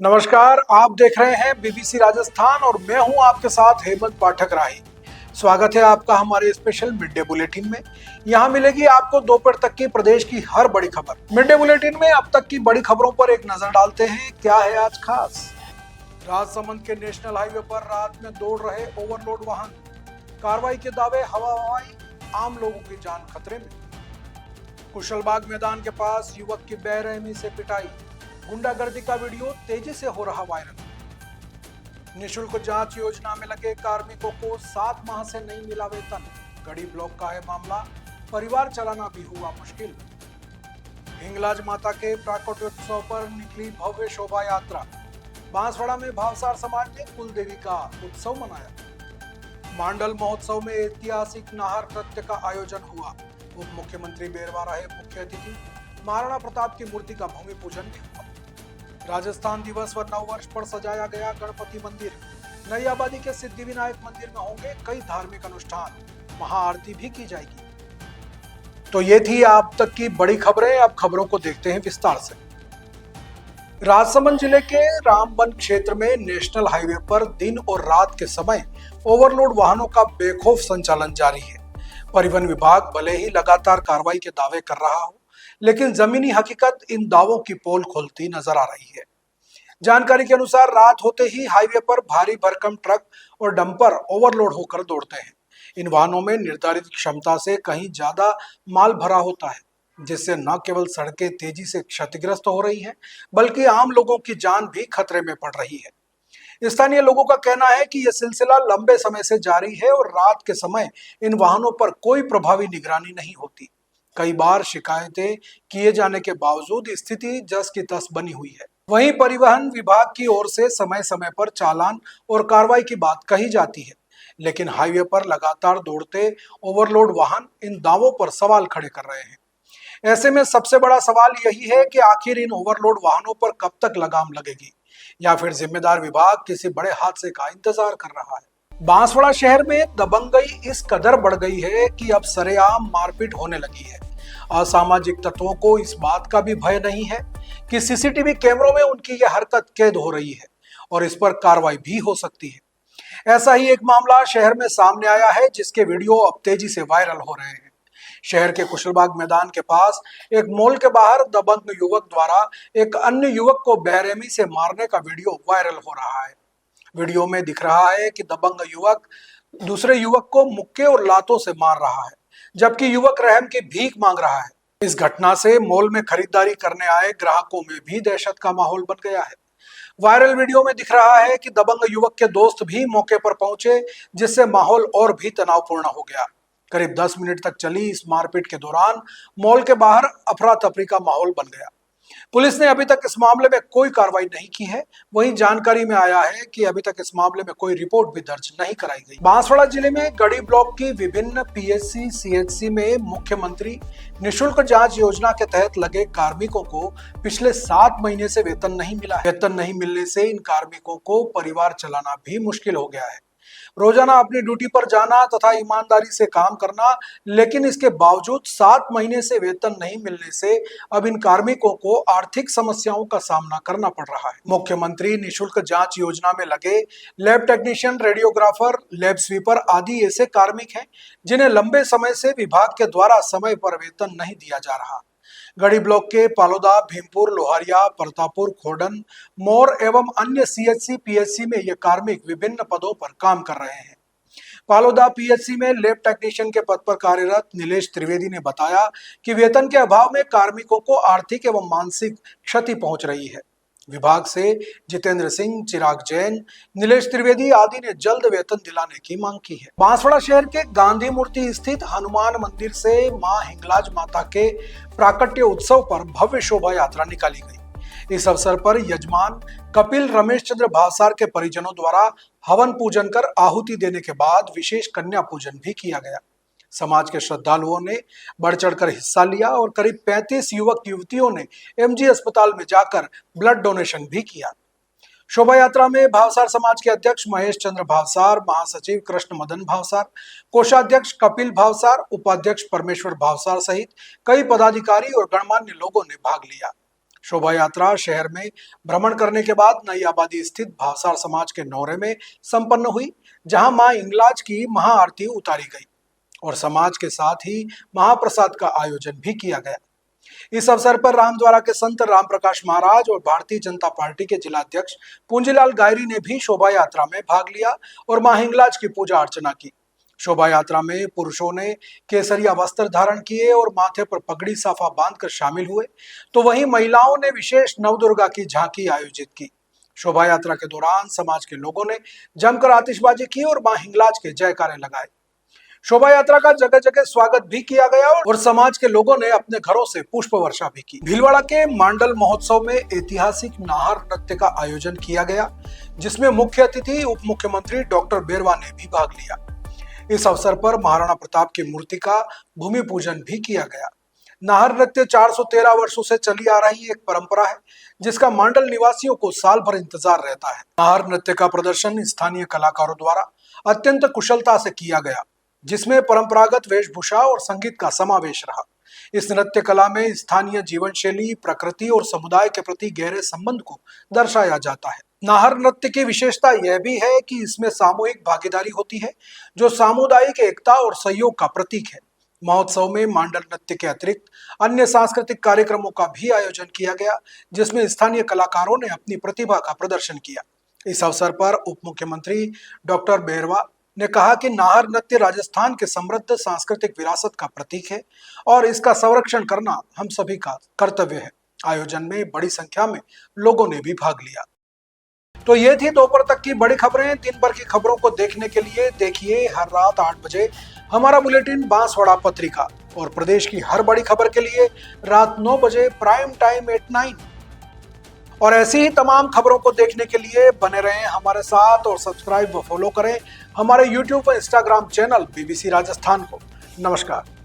नमस्कार, आप देख रहे हैं बीबीसी राजस्थान और मैं हूं आपके साथ हेमंत पाठक राही। स्वागत है आपका हमारे स्पेशल मिड डे बुलेटिन में। यहां मिलेगी आपको दोपहर तक की प्रदेश की हर बड़ी खबर। मिड डे बुलेटिन में अब तक की बड़ी खबरों पर एक नजर डालते हैं। क्या है आज खास? राजसमंद के नेशनल हाईवे पर रात में दौड़ रहे ओवरलोड वाहन, कार्रवाई के दावे हवा हवाई, आम लोगों की जान खतरे में। कुशलबाग मैदान के पास युवक की बेरहमी से पिटाई, गुंडागर्दी का वीडियो तेजी से हो रहा वायरल। निशुल्क जांच योजना में लगे कार्मिकों को 7 माह से नहीं मिला वेतन, गढ़ी ब्लॉक का है मामला, परिवार चलाना भी हुआ मुश्किल। हिंगलाज माता के प्राकट्योत्सव पर निकली भव्य शोभा यात्रा, बांसवाड़ा में भावसार समाज ने कुलदेवी का उत्सव मनाया। मांडल महोत्सव में ऐतिहासिक नाहर नृत्य का आयोजन हुआ, उप मुख्यमंत्री बेरवा रहे मुख्य अतिथि, महाराणा प्रताप की मूर्ति का भूमि पूजन भी हुआ। राजस्थान दिवस व नववर्ष पर सजाया गया गणपति मंदिर, नई आबादी के सिद्धिविनायक मंदिर में होंगे कई धार्मिक अनुष्ठान, महाआरती भी की जाएगी। तो ये थी अब तक की बड़ी खबरें। अब खबरों को देखते हैं विस्तार से। राजसमंद जिले के रामबन क्षेत्र में नेशनल हाईवे पर दिन और रात के समय ओवरलोड वाहनों का बेखौफ संचालन जारी है। परिवहन विभाग भले ही लगातार कार्रवाई के दावे कर रहा हो, लेकिन जमीनी हकीकत इन दावों की पोल खोलती नजर आ रही है। जानकारी के अनुसार रात होते ही हाईवे पर भारी भरकम ट्रक और डंपर ओवरलोड होकर दौड़ते हैं। इन वाहनों में निर्धारित क्षमता से कहीं ज्यादा माल भरा होता है, जिससे न केवल सड़कें तेजी से क्षतिग्रस्त हो रही हैं, बल्कि आम लोगों की जान भी खतरे में पड़ रही है। स्थानीय लोगों का कहना है कि यह सिलसिला लंबे समय से जारी है और रात के समय इन वाहनों पर कोई प्रभावी निगरानी नहीं होती। कई बार शिकायतें किए जाने के बावजूद स्थिति जस की तस बनी हुई है। वहीं परिवहन विभाग की ओर से समय समय पर चालान और कार्रवाई की बात कही जाती है, लेकिन हाईवे पर लगातार दौड़ते ओवरलोड वाहन इन दावों पर सवाल खड़े कर रहे हैं। ऐसे में सबसे बड़ा सवाल यही है कि आखिर इन ओवरलोड वाहनों पर कब तक लगाम लगेगी, या फिर जिम्मेदार विभाग किसी बड़े हादसे का इंतजार कर रहा है। बांसवाड़ा शहर में दबंगई इस कदर बढ़ गई है कि अब सरेआम मारपीट होने लगी है। असामाजिक तत्वों को इस बात का भी भय नहीं है कि सीसीटीवी कैमरों में उनकी यह हरकत कैद हो रही है और इस पर कार्रवाई भी हो सकती है। ऐसा ही एक मामला शहर में सामने आया है, जिसके वीडियो अब तेजी से वायरल हो रहे हैं। शहर के कुशलबाग मैदान के पास एक मॉल के बाहर दबंग युवक द्वारा एक अन्य युवक को बेरहमी से मारने का वीडियो वायरल हो रहा है। वीडियो में दिख रहा है कि दबंग युवक दूसरे युवक को मुक्के और लातों से मार रहा है, जबकि युवक रहम की भीख मांग रहा है। इस घटना से मॉल में खरीदारी करने आए ग्राहकों में भी दहशत का माहौल बन गया है। वायरल वीडियो में दिख रहा है कि दबंग युवक के दोस्त भी मौके पर पहुंचे, जिससे माहौल और भी तनावपूर्ण हो गया। करीब 10 मिनट तक चली इस मारपीट के दौरान मॉल के बाहर अफरा तफरी का माहौल बन गया। पुलिस ने अभी तक इस मामले में कोई कार्रवाई नहीं की है। वहीं जानकारी में आया है कि अभी तक इस मामले में कोई रिपोर्ट भी दर्ज नहीं कराई गई। बांसवाड़ा जिले में गढ़ी ब्लॉक की विभिन्न पीएचसी सीएचसी में मुख्यमंत्री निशुल्क जांच योजना के तहत लगे कार्मिकों को पिछले 7 महीने से वेतन नहीं मिला है। वेतन नहीं मिलने से इन कार्मिकों को परिवार चलाना भी मुश्किल हो गया है। रोजाना अपनी ड्यूटी पर जाना तथा ईमानदारी से काम करना, लेकिन इसके बावजूद 7 महीने से वेतन नहीं मिलने से अब इन कार्मिकों को आर्थिक समस्याओं का सामना करना पड़ रहा है। मुख्यमंत्री निशुल्क जांच योजना में लगे lab technician, radiographer, lab sweeper आदि ऐसे कार्मिक हैं जिन्हें लंबे समय से विभाग के द्वारा समय पर वेतन नहीं दिया जा रहा। गढ़ी ब्लॉक के पालोदा, भीमपुर, लोहारिया, प्रतापपुर, खोडन, मोर एवं अन्य सीएचसी पीएचसी में ये कार्मिक विभिन्न पदों पर काम कर रहे हैं। पालोदा पीएचसी में लैब टेक्नीशियन के पद पर कार्यरत नीलेश त्रिवेदी ने बताया कि वेतन के अभाव में कार्मिकों को आर्थिक एवं मानसिक क्षति पहुंच रही है। विभाग से जितेंद्र सिंह, चिराग जैन, नीलेश त्रिवेदी आदि ने जल्द वेतन दिलाने की मांग की है। बांसवाड़ा शहर के गांधी मूर्ति स्थित हनुमान मंदिर से मां हिंगलाज माता के प्राकट्य उत्सव पर भव्य शोभा यात्रा निकाली गई। इस अवसर पर यजमान कपिल रमेश चंद्र भावसार के परिजनों द्वारा हवन पूजन कर आहुति देने के बाद विशेष कन्या पूजन भी किया गया। समाज के श्रद्धालुओं ने बढ़ चढ़कर हिस्सा लिया और करीब 35 युवक युवतियों ने एमजी अस्पताल में जाकर ब्लड डोनेशन भी किया। शोभा यात्रा में भावसार समाज के अध्यक्ष महेश चंद्र भावसार, महासचिव कृष्ण मदन भावसार, कोषाध्यक्ष कपिल भावसार, उपाध्यक्ष परमेश्वर भावसार सहित कई पदाधिकारी और गणमान्य लोगों ने भाग लिया। शोभा यात्रा शहर में भ्रमण करने के बाद नई आबादी स्थित भावसार समाज के नौरे में संपन्न हुई, जहां मां हिंगलाज की महाआरती उतारी गई और समाज के साथ ही महाप्रसाद का आयोजन भी किया गया। इस अवसर पर रामद्वारा के संत राम प्रकाश महाराज और भारतीय जनता पार्टी के जिला अध्यक्ष पूंजीलाल गायरी ने भी शोभा यात्रा में भाग लिया और मां हिंगलाज की पूजा अर्चना की। शोभा यात्रा में पुरुषों ने केसरिया वस्त्र धारण किए और माथे पर पगड़ी साफा बांधकर शामिल हुए, तो वहीं महिलाओं ने विशेष नवदुर्गा की झांकी आयोजित की। शोभा यात्रा के दौरान समाज के लोगों ने जमकर आतिशबाजी की और मां हिंगलाज के जयकारे लगाए। शोभा यात्रा का जगह जगह स्वागत भी किया गया और समाज के लोगों ने अपने घरों से पुष्प वर्षा भी की। भीलवाड़ा के मांडल महोत्सव में ऐतिहासिक नाहर नृत्य का आयोजन किया गया, जिसमें मुख्य अतिथि उप मुख्यमंत्री डॉक्टर बेरवा ने भी भाग लिया। इस अवसर पर महाराणा प्रताप की मूर्ति का भूमि पूजन भी किया गया। नाहर नृत्य 413 वर्षों से चली आ रही एक परंपरा है, जिसका मांडल निवासियों को साल भर इंतजार रहता है। नाहर नृत्य का प्रदर्शन स्थानीय कलाकारों द्वारा अत्यंत कुशलता से किया गया, जिसमें परंपरागत वेशभूषा और संगीत का समावेश रहा। इस नृत्य कला में स्थानीय जीवन शैली, प्रकृति और समुदाय के प्रति गहरे संबंध को दर्शाया जाता है। नाहर नृत्य की विशेषता यह भी है कि इसमें सामूहिक भागीदारी होती है, जो सामुदायिक एकता और सहयोग का प्रतीक है। महोत्सव में मांडल नृत्य के अतिरिक्त अन्य सांस्कृतिक कार्यक्रमों का भी आयोजन किया गया, जिसमें स्थानीय कलाकारों ने अपनी प्रतिभा का प्रदर्शन किया। इस अवसर पर उप मुख्यमंत्री डॉक्टर बेरवा ने कहा कि नाहर नृत्य राजस्थान के समृद्ध सांस्कृतिक विरासत का प्रतीक है और इसका संरक्षण करना हम सभी का कर्तव्य है। आयोजन में बड़ी संख्या में लोगों ने भी भाग लिया। तो ये थी दोपहर तक की बड़ी खबरें। दिन भर की खबरों को देखने के लिए देखिए हर रात 8 बजे हमारा बुलेटिन बांसवाड़ा पत्रिका, और प्रदेश की हर बड़ी खबर के लिए रात 9 बजे प्राइम टाइम एट 9। और ऐसी ही तमाम खबरों को देखने के लिए बने रहें हमारे साथ और सब्सक्राइब व फॉलो करें हमारे YouTube व Instagram चैनल BBC राजस्थान को। नमस्कार।